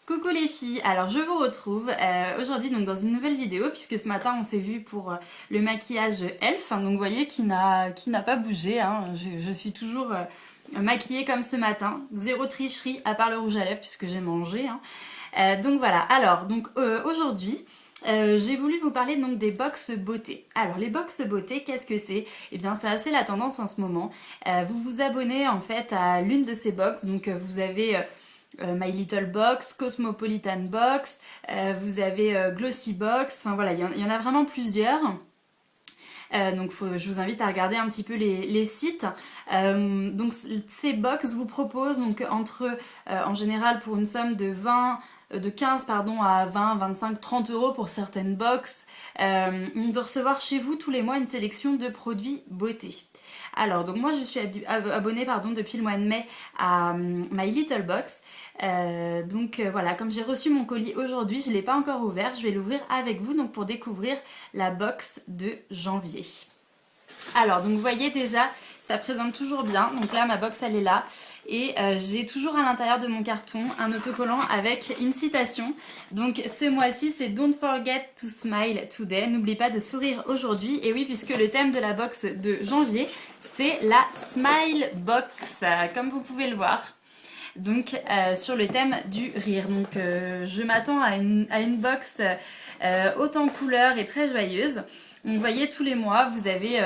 Coucou les filles, alors je vous retrouve aujourd'hui donc dans une nouvelle vidéo puisque ce matin on s'est vu pour le maquillage Elf, hein, donc vous voyez qui n'a pas bougé, hein, je suis toujours maquillée comme ce matin, zéro tricherie à part le rouge à lèvres puisque j'ai mangé, hein. Donc voilà, alors donc aujourd'hui j'ai voulu vous parler donc des box beauté. Alors les box beauté, qu'est-ce que c'est? Eh bien c'est assez la tendance en ce moment. Vous vous abonnez en fait à l'une de ces box, donc vous avez My Little Box, Cosmopolitan Box, vous avez Glossy Box, enfin voilà, il y en a vraiment plusieurs. Donc je vous invite à regarder un petit peu les sites. Donc ces box vous proposent donc en général pour une somme de 15 pardon, à 20, 25, 30 euros pour certaines box, de recevoir chez vous tous les mois une sélection de produits beauté. Alors, donc moi je suis abonnée depuis le mois de mai à My Little Box. Voilà, comme j'ai reçu mon colis aujourd'hui, je ne l'ai pas encore ouvert, je vais l'ouvrir avec vous donc pour découvrir la box de janvier. Alors, donc vous voyez déjà, ça présente toujours bien. Donc là, ma box, elle est là. Et j'ai toujours à l'intérieur de mon carton un autocollant avec une citation. Donc ce mois-ci, c'est Don't forget to smile today. N'oublie pas de sourire aujourd'hui. Et oui, puisque le thème de la box de janvier, c'est la Smile Box, comme vous pouvez le voir. Donc sur le thème du rire. Donc je m'attends à une box haute en couleurs et très joyeuse. Donc vous voyez, tous les mois, vous avez...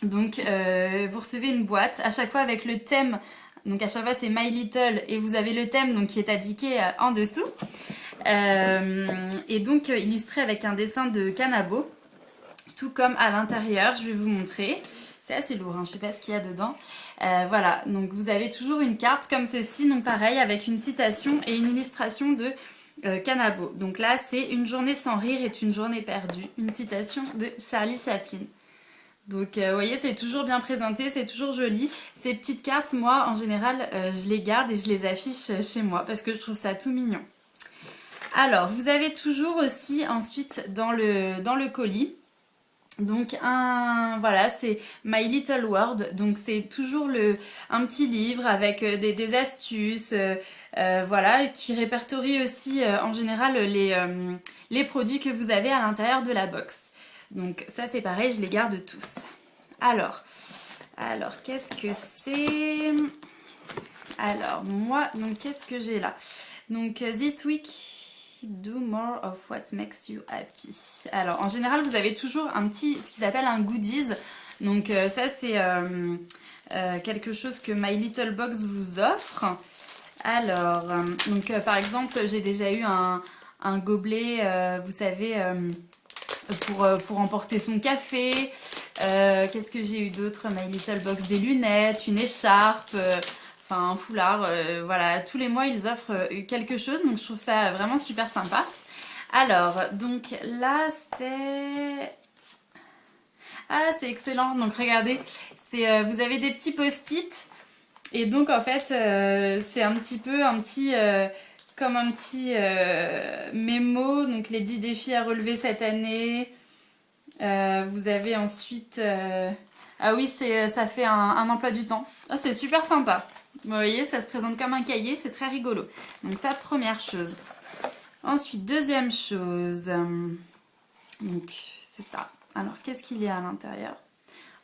vous recevez une boîte à chaque fois avec le thème, donc à chaque fois c'est My Little et vous avez le thème donc, qui est indiqué en dessous et donc illustré avec un dessin de Canabo, tout comme à l'intérieur, je vais vous montrer. C'est assez lourd, hein, je sais pas ce qu'il y a dedans. Voilà, donc vous avez toujours une carte comme ceci, donc pareil avec une citation et une illustration de Canabo. Donc là c'est une journée sans rire est une journée perdue, une citation de Charlie Chaplin. Donc vous voyez, c'est toujours bien présenté, c'est toujours joli. Ces petites cartes, moi en général, je les garde et je les affiche chez moi parce que je trouve ça tout mignon. Alors, vous avez toujours aussi ensuite dans le colis, donc voilà, c'est My Little World. Donc c'est toujours un petit livre avec des astuces, voilà, qui répertorie aussi en général les produits que vous avez à l'intérieur de la box. Donc ça c'est pareil, je les garde tous. Alors qu'est-ce que c'est? Alors moi, donc qu'est-ce que j'ai là? Donc this week, do more of what makes you happy. Alors en général vous avez toujours ce qui s'appelle un goodies. Donc ça c'est quelque chose que My Little Box vous offre. Alors donc par exemple j'ai déjà eu un gobelet, vous savez... pour emporter son café. Qu'est-ce que j'ai eu d'autre? My Little Box, des lunettes, une écharpe, enfin un foulard. Voilà, tous les mois ils offrent quelque chose, donc je trouve ça vraiment super sympa. Alors, donc là c'est... Ah, c'est excellent, donc regardez, vous avez des petits post-it, et donc en fait c'est un petit comme un petit mémo, donc les 10 défis à relever cette année. Vous avez ensuite... Ah oui, ça fait un emploi du temps. Ah, c'est super sympa. Vous voyez, ça se présente comme un cahier, c'est très rigolo. Donc ça, première chose. Ensuite, deuxième chose. Donc, c'est ça. Alors, qu'est-ce qu'il y a à l'intérieur?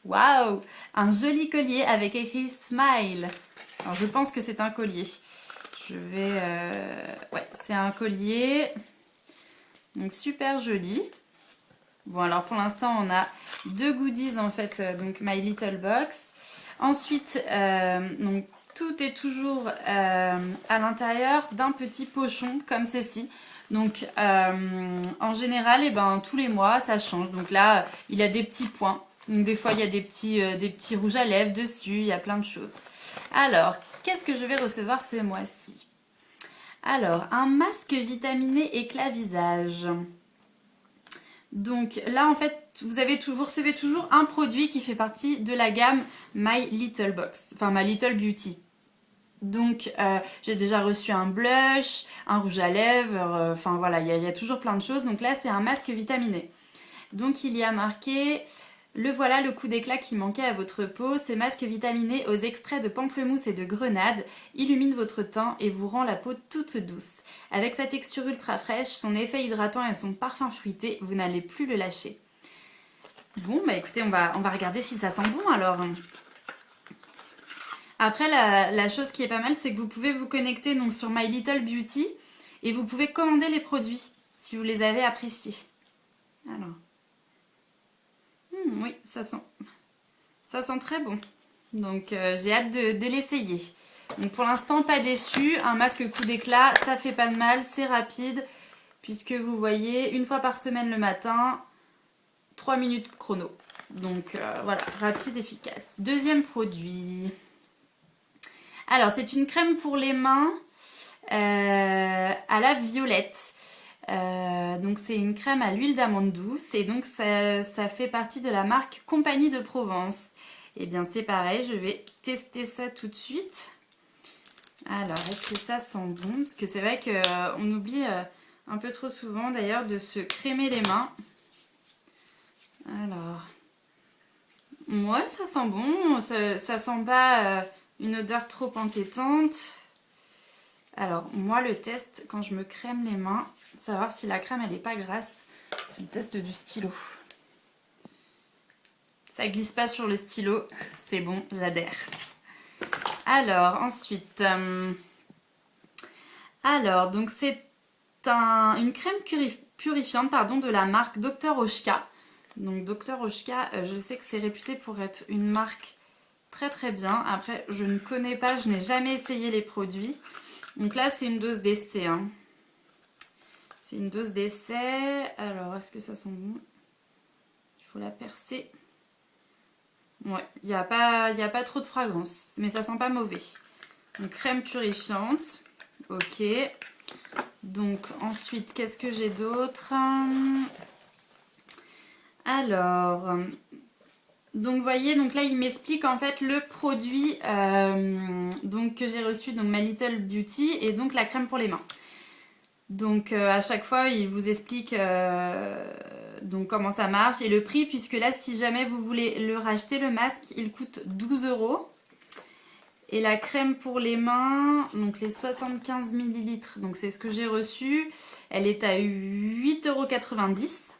Waouh! Un joli collier avec écrit Smile. Alors, je pense que c'est un collier. Ouais, c'est un collier. Donc super joli. Bon, alors pour l'instant on a deux goodies en fait, donc My Little Box. Ensuite, donc tout est toujours à l'intérieur d'un petit pochon comme ceci. Donc en général, tous les mois ça change. Donc là, il y a des petits points. Donc des fois il y a des petits rouges à lèvres dessus, il y a plein de choses. Alors, qu'est-ce que je vais recevoir ce mois-ci? Alors, un masque vitaminé éclat visage. Donc là, en fait, vous recevez toujours un produit qui fait partie de la gamme My Little Box, enfin My Little Beauty. Donc, j'ai déjà reçu un blush, un rouge à lèvres, enfin voilà, il y a toujours plein de choses. Donc là, c'est un masque vitaminé. Donc, il y a marqué Le voilà, le coup d'éclat qui manquait à votre peau. Ce masque vitaminé aux extraits de pamplemousse et de grenade illumine votre teint et vous rend la peau toute douce. Avec sa texture ultra fraîche, son effet hydratant et son parfum fruité, vous n'allez plus le lâcher. Bon, bah écoutez, on va regarder si ça sent bon alors. Après, la chose qui est pas mal, c'est que vous pouvez vous connecter donc, sur My Little Beauty et vous pouvez commander les produits si vous les avez appréciés. Alors. Oui, ça sent très bon. Donc j'ai hâte de l'essayer. Donc pour l'instant, pas déçu. Un masque coup d'éclat, ça fait pas de mal, c'est rapide. Puisque vous voyez, une fois par semaine le matin, 3 minutes chrono. Donc voilà, rapide, efficace. Deuxième produit. Alors, c'est une crème pour les mains à la violette. Donc c'est une crème à l'huile d'amande douce et donc ça fait partie de la marque Compagnie de Provence. Et bien c'est pareil, je vais tester ça tout de suite. Alors, est-ce que ça sent bon? Parce que c'est vrai qu'on oublie un peu trop souvent d'ailleurs de se crémer les mains. Alors, ouais, ça sent bon, ça sent pas une odeur trop entêtante. Alors, moi, le test, quand je me crème les mains, savoir si la crème, elle n'est pas grasse, c'est le test du stylo. Ça glisse pas sur le stylo, c'est bon, j'adhère. Alors, ensuite... donc c'est une crème purifiante de la marque Dr Oshka. Donc Dr Oshka, je sais que c'est réputé pour être une marque très très bien. Après, je ne connais pas, je n'ai jamais essayé les produits. Donc là, c'est une dose d'essai. Hein. C'est une dose d'essai. Alors, est-ce que ça sent bon? Il faut la percer. Ouais, il n'y a pas trop de fragrance, mais ça sent pas mauvais. Donc, crème purifiante. Ok. Donc, ensuite, qu'est-ce que j'ai d'autre? Alors... Donc vous voyez, donc là il m'explique en fait le produit donc, que j'ai reçu, donc My Little Beauty, et donc la crème pour les mains. Donc à chaque fois il vous explique donc comment ça marche et le prix, puisque là si jamais vous voulez le racheter, le masque il coûte 12 €. Et la crème pour les mains, donc les 75 ml, donc c'est ce que j'ai reçu, elle est à 8,90 €.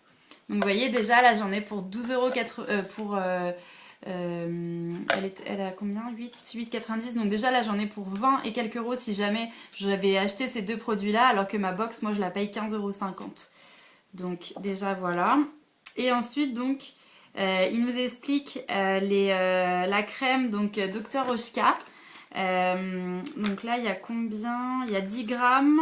Donc vous voyez déjà là j'en ai pour 12,80 € pour elle a combien, 8,90 €. Donc déjà là j'en ai pour 20 et quelques euros si jamais j'avais acheté ces deux produits là, alors que ma box moi je la paye 15,50 €. Donc déjà voilà. Et ensuite donc il nous explique la crème donc Dr Oshka. Donc là il y a combien? Il y a 10 grammes.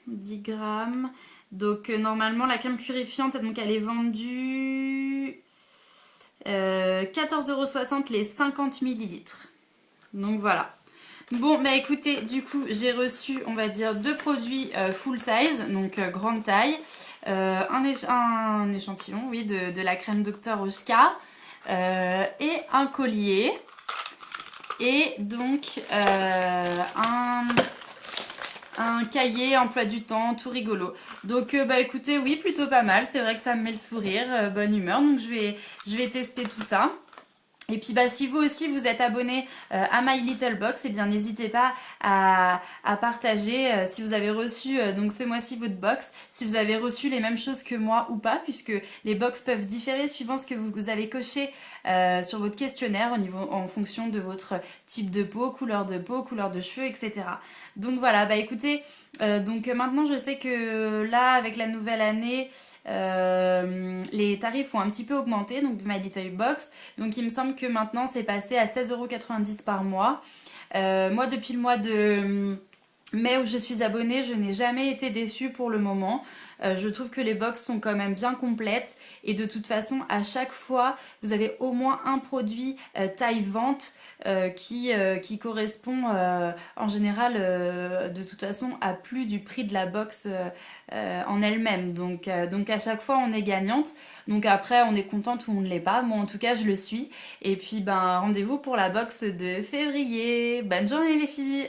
10 grammes. Donc normalement la crème purifiante, donc elle est vendue 14,60 € les 50 ml. Donc voilà. Bon bah écoutez, du coup j'ai reçu on va dire deux produits full size, donc grande taille. Un échantillon oui, de la crème Dr Oshka et un collier. Et donc un cahier, emploi du temps, tout rigolo. Donc bah écoutez, oui, plutôt pas mal. C'est vrai que ça me met le sourire, bonne humeur. Donc je vais tester tout ça. Et puis bah si vous aussi vous êtes abonné à My Little Box, eh bien n'hésitez pas à partager si vous avez reçu donc ce mois-ci votre box, si vous avez reçu les mêmes choses que moi ou pas, puisque les box peuvent différer suivant ce que vous avez coché sur votre questionnaire en fonction de votre type de peau, couleur de cheveux, etc. Donc voilà, bah écoutez, donc maintenant je sais que là avec la nouvelle année les tarifs ont un petit peu augmenté donc de My Little Box, donc il me semble que maintenant c'est passé à 16,90 € par mois. Moi depuis le mois de mai où je suis abonnée, je n'ai jamais été déçue pour le moment. Je trouve que les box sont quand même bien complètes et de toute façon à chaque fois vous avez au moins un produit taille vente qui correspond en général de toute façon à plus du prix de la box en elle-même. Donc à chaque fois on est gagnante. Donc après on est contente ou on ne l'est pas. Moi en tout cas je le suis. Et puis ben rendez-vous pour la box de février. Bonne journée les filles!